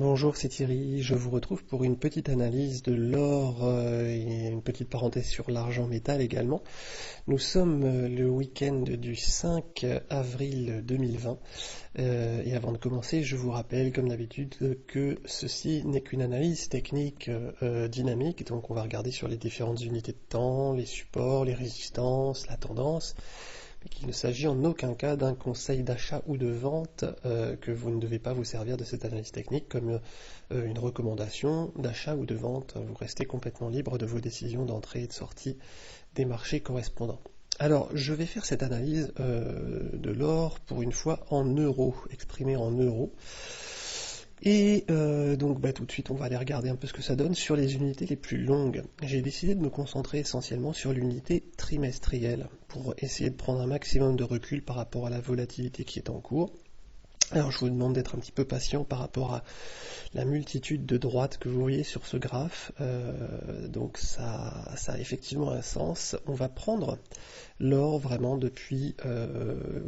Bonjour, c'est Thierry. Je vous retrouve pour une petite analyse de l'or et une petite parenthèse sur l'argent métal également. Nous sommes le week-end du 5 avril 2020 et avant de commencer, je vous rappelle comme d'habitude que ceci n'est qu'une analyse technique dynamique. Donc on va regarder sur les différentes unités de temps, les supports, les résistances, la tendance, mais qu'il ne s'agit en aucun cas d'un conseil d'achat ou de vente, que vous ne devez pas vous servir de cette analyse technique comme une recommandation d'achat ou de vente. Vous restez complètement libre de vos décisions d'entrée et de sortie des marchés correspondants. Alors, je vais faire cette analyse de l'or pour une fois en euros, exprimé en euros. Et donc tout de suite on va aller regarder un peu ce que ça donne sur les unités les plus longues. J'ai décidé de me concentrer essentiellement sur l'unité trimestrielle pour essayer de prendre un maximum de recul par rapport à la volatilité qui est en cours. Alors je vous demande d'être un petit peu patient par rapport à la multitude de droites que vous voyez sur ce graphe. Donc ça a effectivement un sens. On va prendre l'or vraiment depuis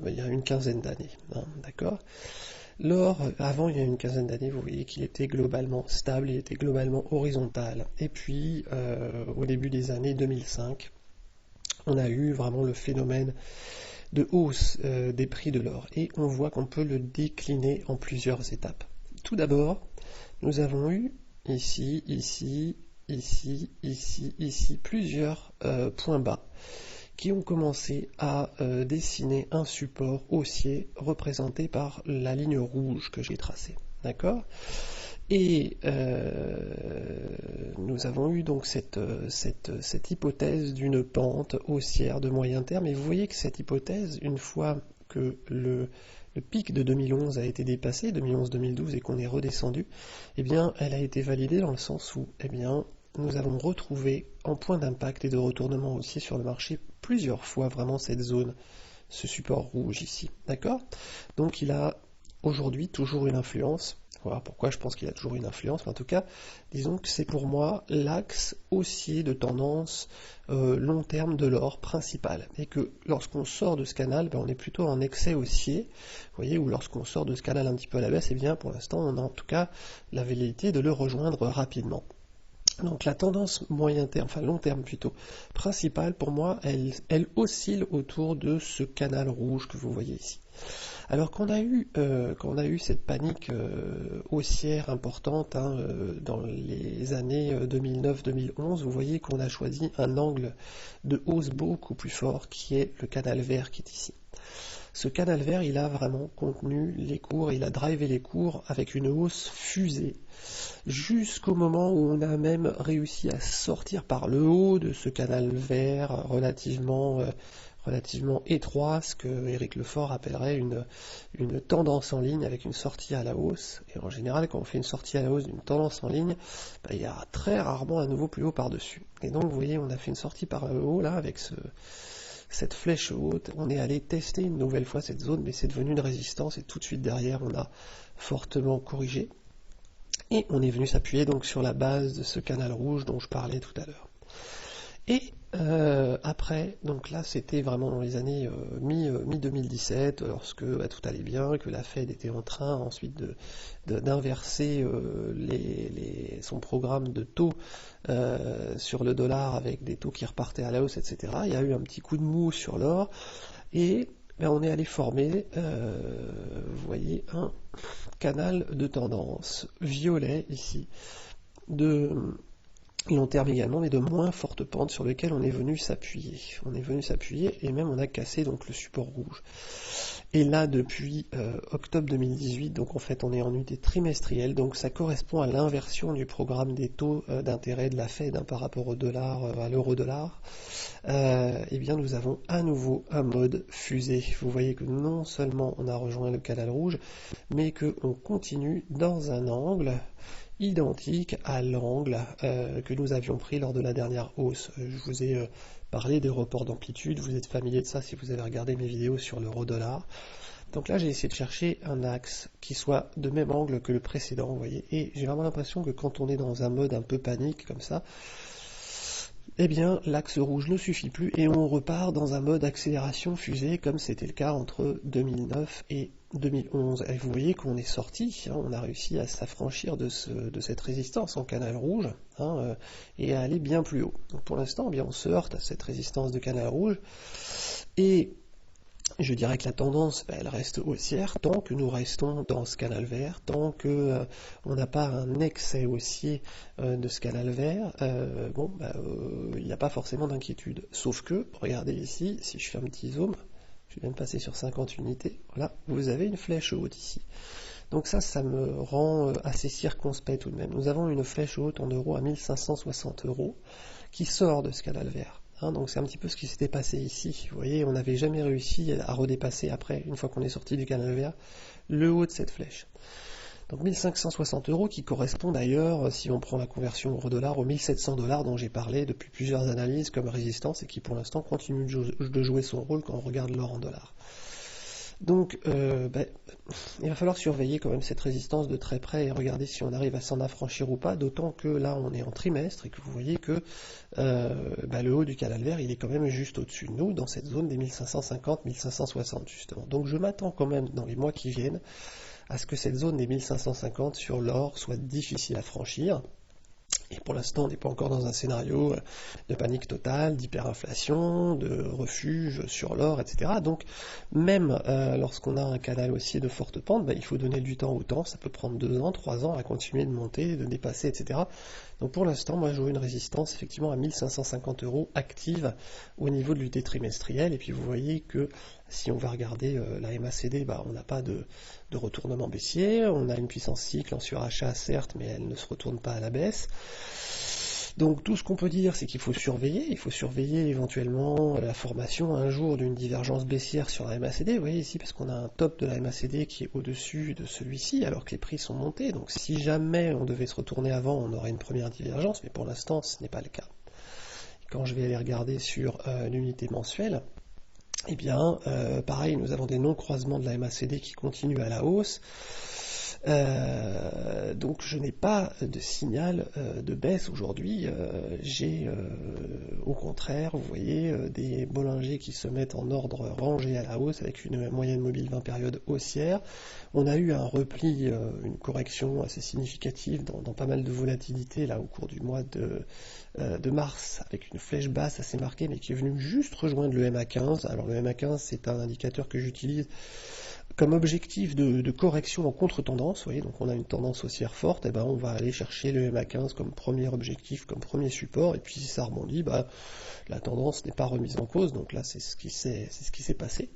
il y a une quinzaine d'années, d'accord ? L'or, avant il y a une quinzaine d'années, vous voyez qu'il était globalement stable, il était globalement horizontal. Et puis, au début des années 2005, on a eu vraiment le phénomène de hausse des prix de l'or. Et on voit qu'on peut le décliner en plusieurs étapes. Tout d'abord, nous avons eu ici, plusieurs points bas qui ont commencé à dessiner un support haussier représenté par la ligne rouge que j'ai tracée. D'accord ? Et nous avons eu donc cette hypothèse d'une pente haussière de moyen terme. Et vous voyez que cette hypothèse, une fois que le pic de 2011 a été dépassé, 2011-2012, et qu'on est redescendu, eh bien, elle a été validée dans le sens où, eh bien, nous avons retrouvé en point d'impact et de retournement haussier sur le marché plusieurs fois vraiment cette zone, ce support rouge ici, d'accord ? Donc il a aujourd'hui toujours une influence. Voilà pourquoi je pense qu'il a toujours une influence, mais en tout cas, disons que c'est pour moi l'axe haussier de tendance long terme de l'or principal. Et que lorsqu'on sort de ce canal, on est plutôt en excès haussier, vous voyez, ou lorsqu'on sort de ce canal un petit peu à la baisse, eh bien pour l'instant on a en tout cas la velléité de le rejoindre rapidement. Donc la tendance moyen terme, enfin long terme plutôt, principale pour moi, elle oscille autour de ce canal rouge que vous voyez ici. Alors quand on a eu cette panique haussière importante dans les années 2009-2011, vous voyez qu'on a choisi un angle de hausse beaucoup plus fort qui est le canal vert qui est ici. Ce canal vert, il a vraiment contenu les cours, il a drivé les cours avec une hausse fusée, jusqu'au moment où on a même réussi à sortir par le haut de ce canal vert relativement étroit, ce que Éric Lefort appellerait une tendance en ligne avec une sortie à la hausse. Et en général, quand on fait une sortie à la hausse d'une tendance en ligne, il y a très rarement un nouveau plus haut par-dessus. Et donc, vous voyez, on a fait une sortie par le haut, là, avec cette flèche haute, on est allé tester une nouvelle fois cette zone, mais c'est devenu une résistance, et tout de suite derrière, on a fortement corrigé. Et on est venu s'appuyer donc sur la base de ce canal rouge dont je parlais tout à l'heure. Et après, donc là c'était vraiment dans les années mi-2017, lorsque tout allait bien, que la Fed était en train ensuite d'inverser son programme de taux sur le dollar avec des taux qui repartaient à la hausse, etc. Il y a eu un petit coup de mou sur l'or et on est allé former, vous voyez, un canal de tendance violet ici, de long terme également, mais de moins forte pente sur lequel on est venu s'appuyer. On est venu s'appuyer et même on a cassé donc le support rouge. Et là, depuis octobre 2018, donc en fait on est en unité trimestrielle, donc ça correspond à l'inversion du programme des taux d'intérêt de la Fed par rapport au dollar, à l'euro-dollar. Eh bien nous avons à nouveau un mode fusée. Vous voyez que non seulement on a rejoint le canal rouge, mais qu'on continue dans un angle identique à l'angle que nous avions pris lors de la dernière hausse. Je vous ai parlé des reports d'amplitude, vous êtes familier de ça si vous avez regardé mes vidéos sur l'euro-dollar. Donc là j'ai essayé de chercher un axe qui soit de même angle que le précédent, vous voyez, et j'ai vraiment l'impression que quand on est dans un mode un peu panique comme ça, eh bien l'axe rouge ne suffit plus et on repart dans un mode accélération fusée comme c'était le cas entre 2009 et 2011, et vous voyez qu'on est sorti, hein, on a réussi à s'affranchir de cette résistance en canal rouge, hein, et à aller bien plus haut. Donc pour l'instant, eh bien, on se heurte à cette résistance de canal rouge, et je dirais que la tendance, elle reste haussière tant que nous restons dans ce canal vert, tant que on n'a pas un excès haussier de ce canal vert, il n'y a pas forcément d'inquiétude. Sauf que, regardez ici, si je fais un petit zoom, je viens de passer sur 50 unités, voilà, vous avez une flèche haute ici. Donc ça me rend assez circonspect tout de même. Nous avons une flèche haute en euros à 1560 euros qui sort de ce canal vert. Donc c'est un petit peu ce qui s'était passé ici. Vous voyez, on n'avait jamais réussi à redépasser après, une fois qu'on est sorti du canal vert, le haut de cette flèche. Donc 1560 euros qui correspond d'ailleurs, si on prend la conversion euro-dollar, aux 1700 $ dont j'ai parlé depuis plusieurs analyses comme résistance et qui pour l'instant continue de jouer son rôle quand on regarde l'or en dollars. Donc il va falloir surveiller quand même cette résistance de très près et regarder si on arrive à s'en affranchir ou pas, d'autant que là on est en trimestre et que vous voyez que le haut du canal vert il est quand même juste au-dessus de nous, dans cette zone des 1550-1560 justement. Donc je m'attends quand même dans les mois qui viennent à ce que cette zone des 1550 sur l'or soit difficile à franchir. Et pour l'instant, on n'est pas encore dans un scénario de panique totale, d'hyperinflation, de refuge sur l'or, etc. Donc, même lorsqu'on a un canal haussier de forte pente, il faut donner du temps au temps. Ça peut prendre 2 ans, 3 ans à continuer de monter, de dépasser, etc. Donc pour l'instant, moi, je vois une résistance effectivement à 1550 euros active au niveau de l'UT trimestriel. Et puis vous voyez que si on va regarder la MACD, on n'a pas de retournement baissier. On a une puissance cycle en surachat, certes, mais elle ne se retourne pas à la baisse. Donc tout ce qu'on peut dire, c'est qu'il faut surveiller éventuellement la formation un jour d'une divergence baissière sur la MACD, vous voyez ici, parce qu'on a un top de la MACD qui est au-dessus de celui-ci, alors que les prix sont montés, donc si jamais on devait se retourner avant, on aurait une première divergence, mais pour l'instant, ce n'est pas le cas. Et quand je vais aller regarder sur l'unité mensuelle, eh bien, pareil, nous avons des non-croisements de la MACD qui continuent à la hausse, donc je n'ai pas de signal de baisse aujourd'hui, j'ai au contraire, vous voyez, des Bollinger qui se mettent en ordre rangé à la hausse avec une moyenne mobile 20 périodes haussière. On a eu un repli, une correction assez significative dans pas mal de volatilité là au cours du mois de mars, avec une flèche basse assez marquée mais qui est venue juste rejoindre le MA15. Alors le MA15 c'est un indicateur que j'utilise comme objectif de correction en contre-tendance, vous voyez, donc on a une tendance haussière forte, et on va aller chercher le MA15 comme premier objectif, comme premier support, et puis si ça rebondit, la tendance n'est pas remise en cause, donc là c'est ce qui s'est passé.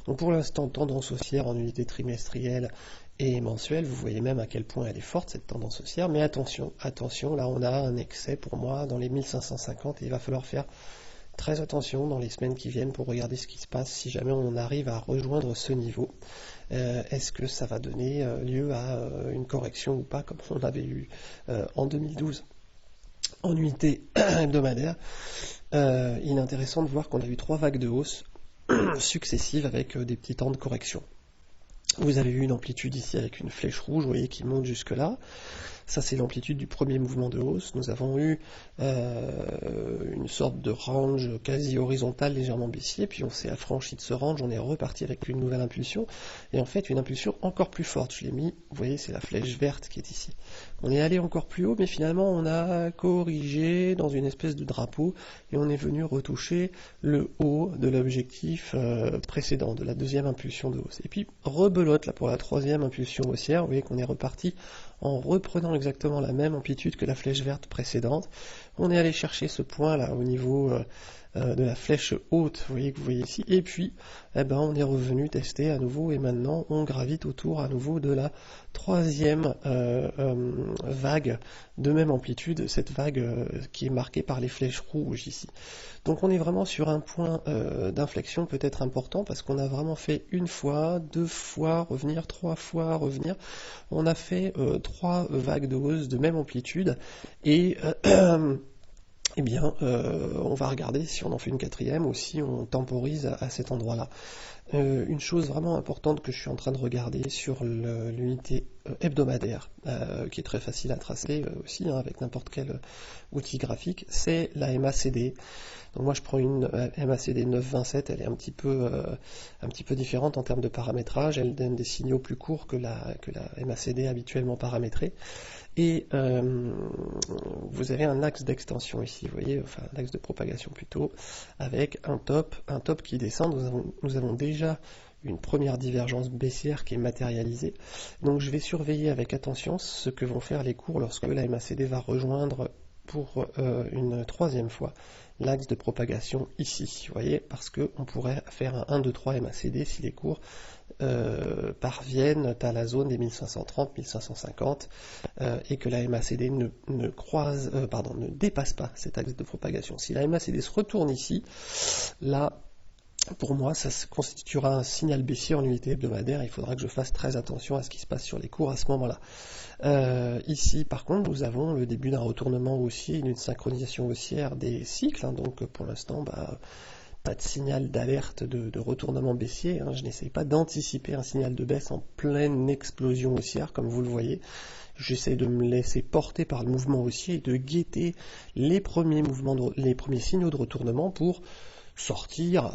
Donc pour l'instant, tendance haussière en unité trimestrielle et mensuelle, vous voyez même à quel point elle est forte cette tendance haussière, mais attention, là on a un excès pour moi dans les 1550 et il va falloir faire très attention dans les semaines qui viennent pour regarder ce qui se passe si jamais on arrive à rejoindre ce niveau. Est-ce que ça va donner lieu à une correction ou pas comme on avait eu en 2012 en unité hebdomadaire. Il est intéressant de voir qu'on a eu 3 vagues de hausse successives avec des petits temps de correction. Vous avez eu une amplitude ici avec une flèche rouge, vous voyez, qui monte jusque là. Ça, c'est l'amplitude du premier mouvement de hausse. Nous avons eu une sorte de range quasi horizontal, légèrement baissier, puis on s'est affranchi de ce range, on est reparti avec une nouvelle impulsion, et en fait une impulsion encore plus forte. Je l'ai mis, vous voyez, c'est la flèche verte qui est ici. On est allé encore plus haut, mais finalement on a corrigé dans une espèce de drapeau, et on est venu retoucher le haut de l'objectif précédent, de la deuxième impulsion de hausse. Et puis rebelote là pour la troisième impulsion haussière, vous voyez qu'on est reparti en reprenant exactement la même amplitude que la flèche verte précédente. On est allé chercher ce point là au niveau de la flèche haute, vous voyez ici, et puis on est revenu tester à nouveau, et maintenant on gravite autour à nouveau de la troisième vague de même amplitude, cette vague qui est marquée par les flèches rouges ici. Donc on est vraiment sur un point d'inflexion peut-être important, parce qu'on a vraiment fait une fois, 2 fois revenir, 3 fois revenir. On a fait 3 vagues de hausse de même amplitude, et on va regarder si on en fait une 4e ou si on temporise à cet endroit-là. Une chose vraiment importante que je suis en train de regarder sur l'unité hebdomadaire, qui est très facile à tracer aussi, hein, avec n'importe quel outil graphique, c'est la MACD. Donc moi je prends une MACD 927, elle est un petit peu différente en termes de paramétrage, elle donne des signaux plus courts que la MACD habituellement paramétrée. Et vous avez un axe d'extension ici, vous voyez, enfin un axe de propagation plutôt, avec un top qui descend. Nous avons déjà une première divergence baissière qui est matérialisée. Donc je vais surveiller avec attention ce que vont faire les cours lorsque la MACD va rejoindre pour une troisième fois l'axe de propagation ici, vous voyez, parce qu'on pourrait faire un 1, 2, 3 MACD si les cours parviennent à la zone des 1530, 1550 et que la MACD ne dépasse pas cet axe de propagation. Si la MACD se retourne ici, là, pour moi, ça se constituera un signal baissier en unité hebdomadaire. Il faudra que je fasse très attention à ce qui se passe sur les cours à ce moment-là. Ici, par contre, nous avons le début d'un retournement haussier, d'une synchronisation haussière des cycles. Hein, donc, pour l'instant, pas de signal d'alerte de retournement baissier. Hein, je n'essaye pas d'anticiper un signal de baisse en pleine explosion haussière, comme vous le voyez. J'essaie de me laisser porter par le mouvement haussier et de guetter les premiers signaux de retournement pour sortir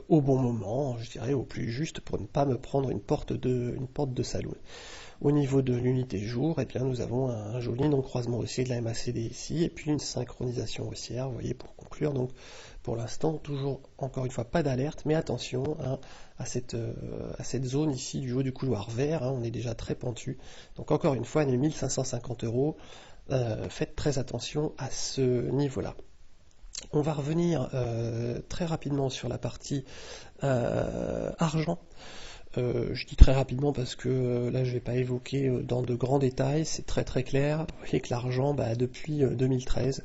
au bon moment, je dirais au plus juste, pour ne pas me prendre une porte de saloon. Au niveau de l'unité jour, eh bien, nous avons un joli non-croisement haussier de la MACD ici, et puis une synchronisation haussière, vous voyez, pour conclure. Donc, pour l'instant, toujours, encore une fois, pas d'alerte, mais attention hein, à cette zone ici du haut du couloir vert, hein, on est déjà très pentu. Donc, encore une fois, les 1550 €, faites très attention à ce niveau-là. On va revenir très rapidement sur la partie argent. Je dis très rapidement parce que là je ne vais pas évoquer dans de grands détails, c'est très très clair. Vous voyez que l'argent, depuis 2013,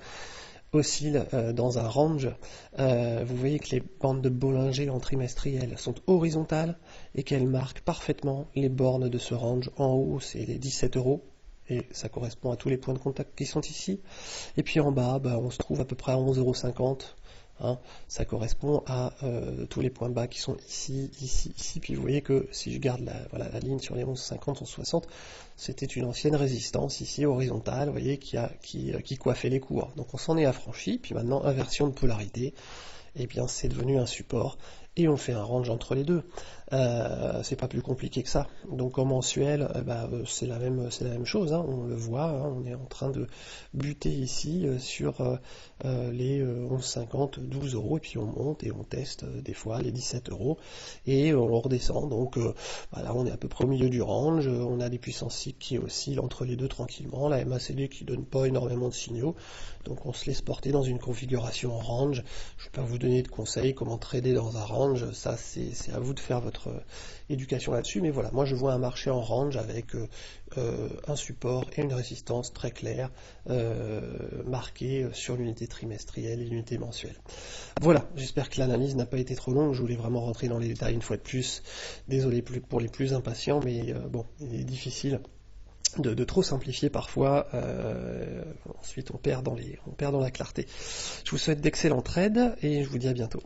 oscille dans un range. Vous voyez que les bandes de Bollinger en trimestriel sont horizontales et qu'elles marquent parfaitement les bornes de ce range. En haut, c'est les 17 €. Et ça correspond à tous les points de contact qui sont ici. Et puis en bas, on se trouve à peu près à 11,50 €. Hein. Ça correspond à tous les points bas qui sont ici, ici, ici. Puis vous voyez que si je garde la ligne sur les 11,50, 11,60, c'était une ancienne résistance ici horizontale, vous voyez, qui coiffait les cours. Donc on s'en est affranchi. Puis maintenant, inversion de polarité. Et bien c'est devenu un support. Et on fait un range entre les deux. C'est pas plus compliqué que ça. Donc en mensuel, c'est la même chose, hein, on le voit, hein, on est en train de buter ici sur les 11,50, 12 €, et puis on monte et on teste des fois les 17 € et on redescend. Donc là on est à peu près au milieu du range, on a des puissances cycles qui oscillent entre les deux tranquillement, la MACD qui donne pas énormément de signaux, donc on se laisse porter dans une configuration en range. Je ne vais pas vous donner de conseils comment trader dans un range, ça c'est à vous de faire votre éducation là-dessus, mais voilà, moi je vois un marché en range avec un support et une résistance très claire marquée sur l'unité trimestrielle et l'unité mensuelle. Voilà, j'espère que l'analyse n'a pas été trop longue, je voulais vraiment rentrer dans les détails une fois de plus. Désolé pour les plus impatients, mais bon, il est difficile de trop simplifier parfois, ensuite on perd dans la clarté. Je vous souhaite d'excellents trades et je vous dis à bientôt.